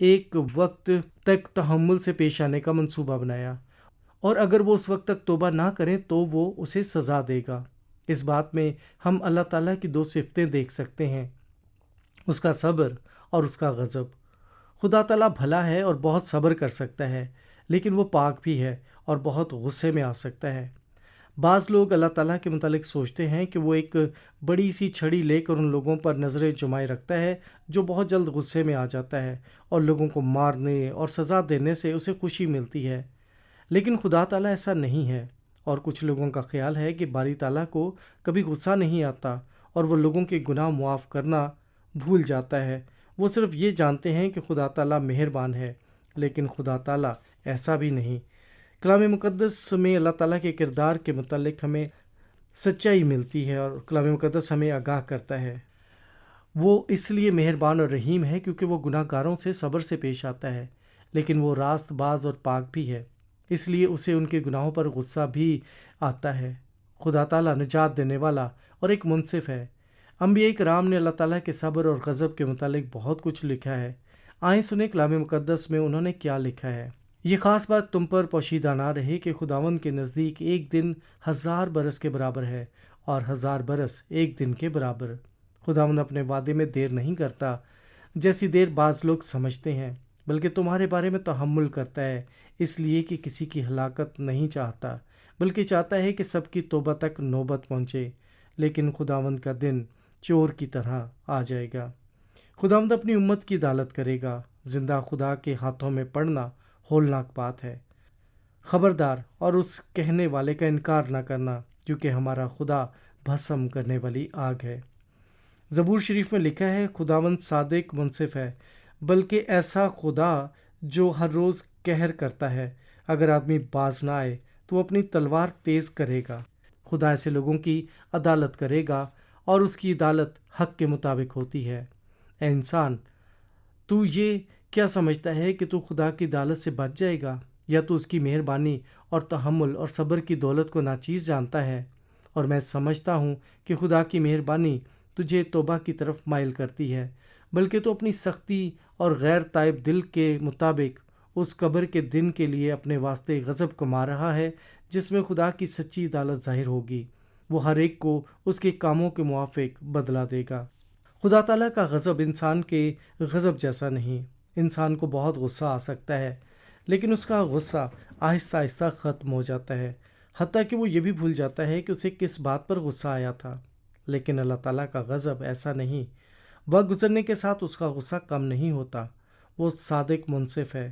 ایک وقت تک تحمل سے پیش آنے کا منصوبہ بنایا، اور اگر وہ اس وقت تک توبہ نہ کریں تو وہ اسے سزا دے گا۔ اس بات میں ہم اللہ تعالیٰ کی دو صفتیں دیکھ سکتے ہیں، اس کا صبر اور اس کا غضب۔ خدا تعالیٰ بھلا ہے اور بہت صبر کر سکتا ہے، لیکن وہ پاک بھی ہے اور بہت غصے میں آ سکتا ہے۔ بعض لوگ اللہ تعالیٰ کے متعلق سوچتے ہیں کہ وہ ایک بڑی سی چھڑی لے کر ان لوگوں پر نظریں جمائے رکھتا ہے جو بہت جلد غصے میں آ جاتا ہے، اور لوگوں کو مارنے اور سزا دینے سے اسے خوشی ملتی ہے۔ لیکن خدا تعالیٰ ایسا نہیں ہے، اور کچھ لوگوں کا خیال ہے کہ باری تعالیٰ کو کبھی غصہ نہیں آتا اور وہ لوگوں کے گناہ معاف کرنا بھول جاتا ہے۔ وہ صرف یہ جانتے ہیں کہ خدا تعالیٰ مہربان ہے، لیکن خدا تعالیٰ ایسا بھی نہیں۔ کلام مقدس میں اللہ تعالیٰ کے کردار کے متعلق ہمیں سچائی ملتی ہے، اور کلام مقدس ہمیں آگاہ کرتا ہے۔ وہ اس لیے مہربان اور رحیم ہے کیونکہ وہ گناہ گاروں سے صبر سے پیش آتا ہے، لیکن وہ راست باز اور پاک بھی ہے، اس لیے اسے ان کے گناہوں پر غصہ بھی آتا ہے۔ خدا تعالیٰ نجات دینے والا اور ایک منصف ہے۔ انبیاء کرام نے اللہ تعالیٰ کے صبر اور غضب کے متعلق بہت کچھ لکھا ہے۔ آئیں سنیں کلام مقدس میں انہوں نے کیا لکھا ہے۔ یہ خاص بات تم پر پوشیدہ نہ رہے کہ خداوند کے نزدیک ایک دن 1000 برس کے برابر ہے، اور 1000 برس ایک دن کے برابر۔ خداوند اپنے وعدے میں دیر نہیں کرتا جیسی دیر بعض لوگ سمجھتے ہیں، بلکہ تمہارے بارے میں تحمل کرتا ہے، اس لیے کہ کسی کی ہلاکت نہیں چاہتا، بلکہ چاہتا ہے کہ سب کی توبہ تک نوبت پہنچے۔ لیکن خداوند کا دن چور کی طرح آ جائے گا۔ خداوند اپنی امت کی عدالت کرے گا۔ زندہ خدا کے ہاتھوں میں پڑنا ہولناک بات ہے۔ خبردار، اور اس کہنے والے کا انکار نہ کرنا، کیونکہ ہمارا خدا بھسم کرنے والی آگ ہے۔ زبور شریف میں لکھا ہے، خداوند صادق منصف ہے، بلکہ ایسا خدا جو ہر روز قہر کرتا ہے۔ اگر آدمی باز نہ آئے تو وہ اپنی تلوار تیز کرے گا۔ خدا ایسے لوگوں کی عدالت کرے گا، اور اس کی عدالت حق کے مطابق ہوتی ہے۔ اے انسان، تو یہ کیا سمجھتا ہے کہ تو خدا کی عدالت سے بچ جائے گا، یا تو اس کی مہربانی اور تحمل اور صبر کی دولت کو ناچیز جانتا ہے؟ اور میں سمجھتا ہوں کہ خدا کی مہربانی تجھے توبہ کی طرف مائل کرتی ہے، بلکہ تو اپنی سختی اور غیر تائب دل کے مطابق اس قبر کے دن کے لیے اپنے واسطے غضب کما رہا ہے، جس میں خدا کی سچی عدالت ظاہر ہوگی۔ وہ ہر ایک کو اس کے کاموں کے موافق بدلہ دے گا۔ خدا تعالیٰ کا غضب انسان کے غضب جیسا نہیں۔ انسان کو بہت غصہ آ سکتا ہے، لیکن اس کا غصہ آہستہ آہستہ ختم ہو جاتا ہے، حتیٰ کہ وہ یہ بھی بھول جاتا ہے کہ اسے کس بات پر غصہ آیا تھا۔ لیکن اللہ تعالیٰ کا غضب ایسا نہیں۔ وقت گزرنے کے ساتھ اس کا غصہ کم نہیں ہوتا۔ وہ صادق منصف ہے،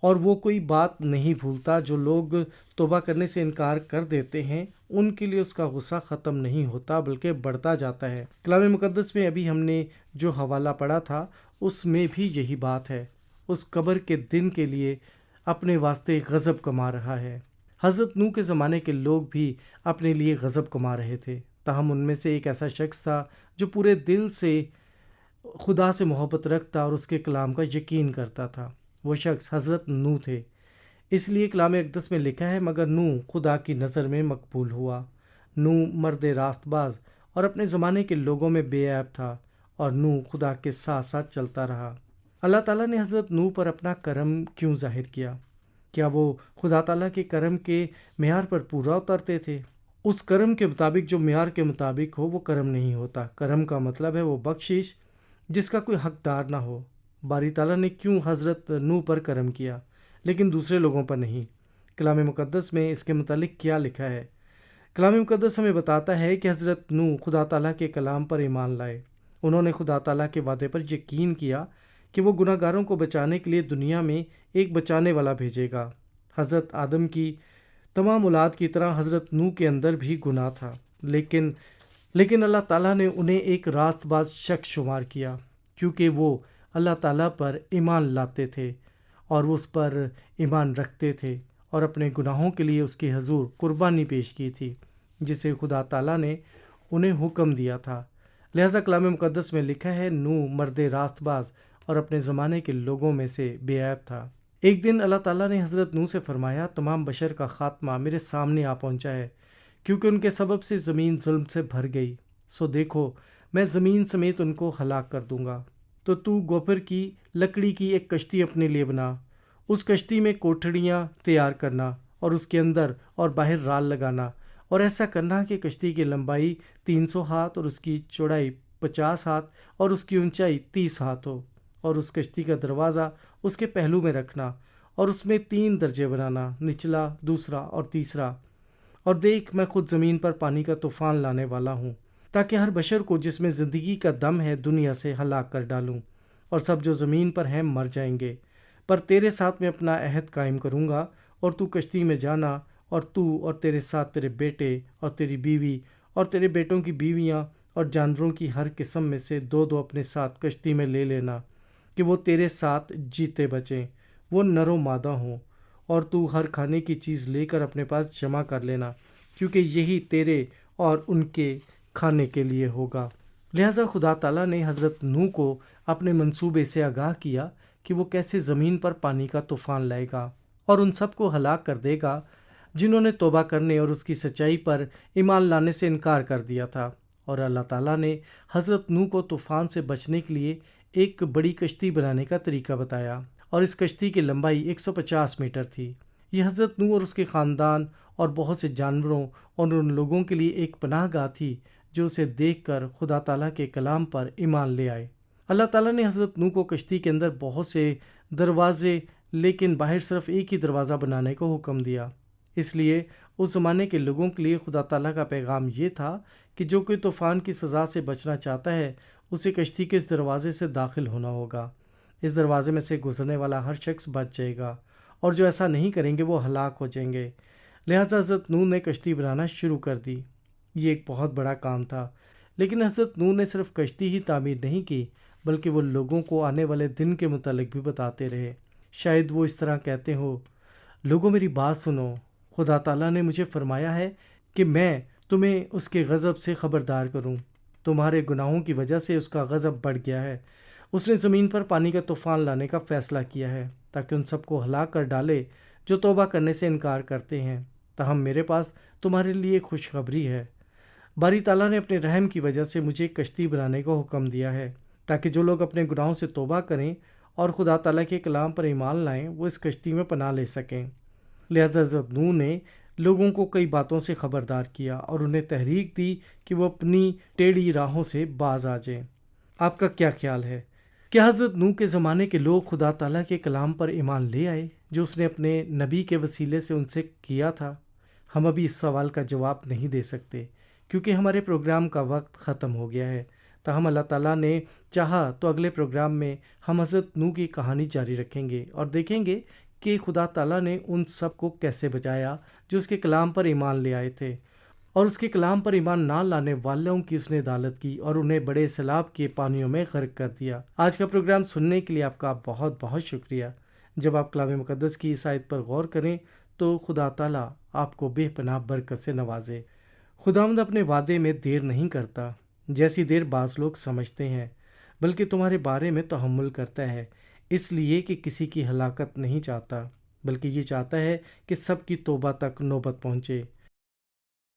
اور وہ کوئی بات نہیں بھولتا۔ جو لوگ توبہ کرنے سے انکار کر دیتے ہیں، ان کے لیے اس کا غصہ ختم نہیں ہوتا بلکہ بڑھتا جاتا ہے۔ کلام مقدس میں ابھی ہم نے جو حوالہ پڑھا تھا اس میں بھی یہی بات ہے۔ اس قبر کے دن کے لیے اپنے واسطے غضب کما رہا ہے۔ حضرت نوح کے زمانے کے لوگ بھی اپنے لیے غضب کما رہے تھے، تاہم ان میں سے ایک ایسا شخص تھا جو پورے دل سے خدا سے محبت رکھتا اور اس کے کلام کا یقین کرتا تھا۔ وہ شخص حضرت نوح تھے۔ اس لیے کلام اقدس میں لکھا ہے، مگر نوح خدا کی نظر میں مقبول ہوا۔ نوح مرد راست باز اور اپنے زمانے کے لوگوں میں بے عیب تھا، اور نوح خدا کے ساتھ ساتھ چلتا رہا۔ اللہ تعالیٰ نے حضرت نوح پر اپنا کرم کیوں ظاہر کیا؟ کیا وہ خدا تعالیٰ کے کرم کے معیار پر پورا اترتے تھے؟ اس کرم کے مطابق جو معیار کے مطابق ہو وہ کرم نہیں ہوتا۔ کرم کا مطلب ہے وہ بخشش جس کا کوئی حقدار نہ ہو۔ باری تعالیٰ نے کیوں حضرت نوح پر کرم کیا لیکن دوسرے لوگوں پر نہیں؟ کلام مقدس میں اس کے متعلق کیا لکھا ہے؟ کلام مقدس ہمیں بتاتا ہے کہ حضرت نوح خدا تعالیٰ کے کلام پر ایمان لائے۔ انہوں نے خدا تعالیٰ کے وعدے پر یقین کیا کہ وہ گناہ گاروں کو بچانے کے لیے دنیا میں ایک بچانے والا بھیجے گا۔ حضرت آدم کی تمام اولاد کی طرح حضرت نوح کے اندر بھی گناہ تھا، لیکن اللہ تعالیٰ نے انہیں ایک راست باز شخص شمار کیا، کیونکہ وہ اللہ تعالیٰ پر ایمان لاتے تھے اور وہ اس پر ایمان رکھتے تھے، اور اپنے گناہوں کے لیے اس کے حضور قربانی پیش کی تھی جسے خدا تعالیٰ نے انہیں حکم دیا تھا۔ لہذا کلام مقدس میں لکھا ہے، نوح مرد راست باز اور اپنے زمانے کے لوگوں میں سے بے عیب تھا۔ ایک دن اللہ تعالیٰ نے حضرت نوح سے فرمایا، تمام بشر کا خاتمہ میرے سامنے آ پہنچا ہے، کیونکہ ان کے سبب سے زمین ظلم سے بھر گئی۔ سو دیکھو، میں زمین سمیت ان کو ہلاک کر دوں گا۔ تو گوپر کی لکڑی کی ایک کشتی اپنے لیے بنا، اس کشتی میں کوٹھڑیاں تیار کرنا اور اس کے اندر اور باہر رال لگانا، اور ایسا کرنا کہ کشتی کی لمبائی 300 ہاتھ اور اس کی چوڑائی 50 ہاتھ اور اس کی اونچائی 30 ہاتھ ہو، اور اس کشتی کا دروازہ اس کے پہلو میں رکھنا، اور اس میں 3 درجے بنانا، نچلا، دوسرا اور تیسرا۔ اور دیکھ، میں خود زمین پر پانی کا طوفان لانے والا ہوں، تاکہ ہر بشر کو جس میں زندگی کا دم ہے دنیا سے ہلاک کر ڈالوں، اور سب جو زمین پر ہیں مر جائیں گے۔ پر تیرے ساتھ میں اپنا عہد قائم کروں گا، اور تو کشتی میں جانا، اور تو اور تیرے ساتھ تیرے بیٹے اور تیری بیوی اور تیرے بیٹوں کی بیویاں اور جانوروں کی ہر قسم میں سے 2 اپنے ساتھ کشتی میں لے لینا، کہ وہ تیرے ساتھ جیتے بچیں، وہ نر و مادہ ہوں، اور تو ہر کھانے کی چیز لے کر اپنے پاس جمع کر لینا، کیونکہ یہی تیرے اور ان کے کھانے کے لیے ہوگا۔ لہٰذا خدا تعالیٰ نے حضرت نوح کو اپنے منصوبے سے آگاہ کیا کہ وہ کیسے زمین پر پانی کا طوفان لائے گا اور ان سب کو ہلاک کر دے گا جنہوں نے توبہ کرنے اور اس کی سچائی پر ایمان لانے سے انکار کر دیا تھا۔ اور اللہ تعالیٰ نے حضرت نوح کو طوفان سے بچنے کے لیے ایک بڑی کشتی بنانے کا طریقہ بتایا، اور اس کشتی کی لمبائی 150 میٹر تھی۔ یہ حضرت نوح اور اس کے خاندان اور بہت سے جانوروں اور ان لوگوں کے لیے ایک پناہ گاہ تھی جو اسے دیکھ کر خدا تعالیٰ کے کلام پر ایمان لے آئے۔ اللہ تعالیٰ نے حضرت نوح کو کشتی کے اندر بہت سے دروازے لیکن باہر صرف ایک ہی دروازہ بنانے کو حکم دیا۔ اس لیے اس زمانے کے لوگوں کے لیے خدا تعالیٰ کا پیغام یہ تھا کہ جو کوئی طوفان کی سزا سے بچنا چاہتا ہے اسے کشتی کے اس دروازے سے داخل ہونا ہوگا۔ اس دروازے میں سے گزرنے والا ہر شخص بچ جائے گا، اور جو ایسا نہیں کریں گے وہ ہلاک ہو جائیں گے۔ لہٰذا حضرت نوح نے کشتی بنانا شروع کر دی۔ یہ ایک بہت بڑا کام تھا، لیکن حضرت نوح نے صرف کشتی ہی تعمیر نہیں کی، بلکہ وہ لوگوں کو آنے والے دن کے متعلق بھی بتاتے رہے۔ شاید وہ اس طرح کہتے ہو، لوگوں میری بات سنو، خدا تعالیٰ نے مجھے فرمایا ہے کہ میں تمہیں اس کے غضب سے خبردار کروں۔ تمہارے گناہوں کی وجہ سے اس کا غضب بڑھ گیا ہے۔ اس نے زمین پر پانی کا طوفان لانے کا فیصلہ کیا ہے تاکہ ان سب کو ہلاک کر ڈالے جو توبہ کرنے سے انکار کرتے ہیں۔ تاہم میرے پاس تمہارے لیے خوشخبری ہے۔ باری تعالیٰ نے اپنے رحم کی وجہ سے مجھے ایک کشتی بنانے کا حکم دیا ہے تاکہ جو لوگ اپنے گناہوں سے توبہ کریں اور خدا تعالیٰ کے کلام پر ایمان لائیں وہ اس کشتی میں پناہ لے سکیں۔ لہذا حضرت نوح نے لوگوں کو کئی باتوں سے خبردار کیا اور انہیں تحریک دی کہ وہ اپنی ٹیڑھی راہوں سے باز آ جائیں۔ آپ کا کیا خیال ہے؟ کیا حضرت نوح کے زمانے کے لوگ خدا تعالیٰ کے کلام پر ایمان لے آئے جو اس نے اپنے نبی کے وسیلے سے ان سے کیا تھا؟ ہم ابھی اس سوال کا جواب نہیں دے سکتے کیونکہ ہمارے پروگرام کا وقت ختم ہو گیا ہے۔ تاہم اللہ تعالیٰ نے چاہا تو اگلے پروگرام میں ہم حضرت نوح کی کہانی جاری رکھیں گے اور دیکھیں گے کہ خدا تعالیٰ نے ان سب کو کیسے بچایا جو اس کے کلام پر ایمان لے آئے تھے، اور اس کے کلام پر ایمان نہ لانے والوں کی اس نے عدالت کی اور انہیں بڑے سیلاب کے پانیوں میں غرق کر دیا۔ آج کا پروگرام سننے کے لیے آپ کا بہت بہت شکریہ۔ جب آپ کلام مقدس کی اس آیت پر غور کریں تو خدا تعالیٰ آپ کو بے پناہ برکت سے نوازے۔ خداوند اپنے وعدے میں دیر نہیں کرتا جیسی دیر بعض لوگ سمجھتے ہیں، بلکہ تمہارے بارے میں تحمل کرتا ہے، اس لیے کہ کسی کی ہلاکت نہیں چاہتا، بلکہ یہ چاہتا ہے کہ سب کی توبہ تک نوبت پہنچے۔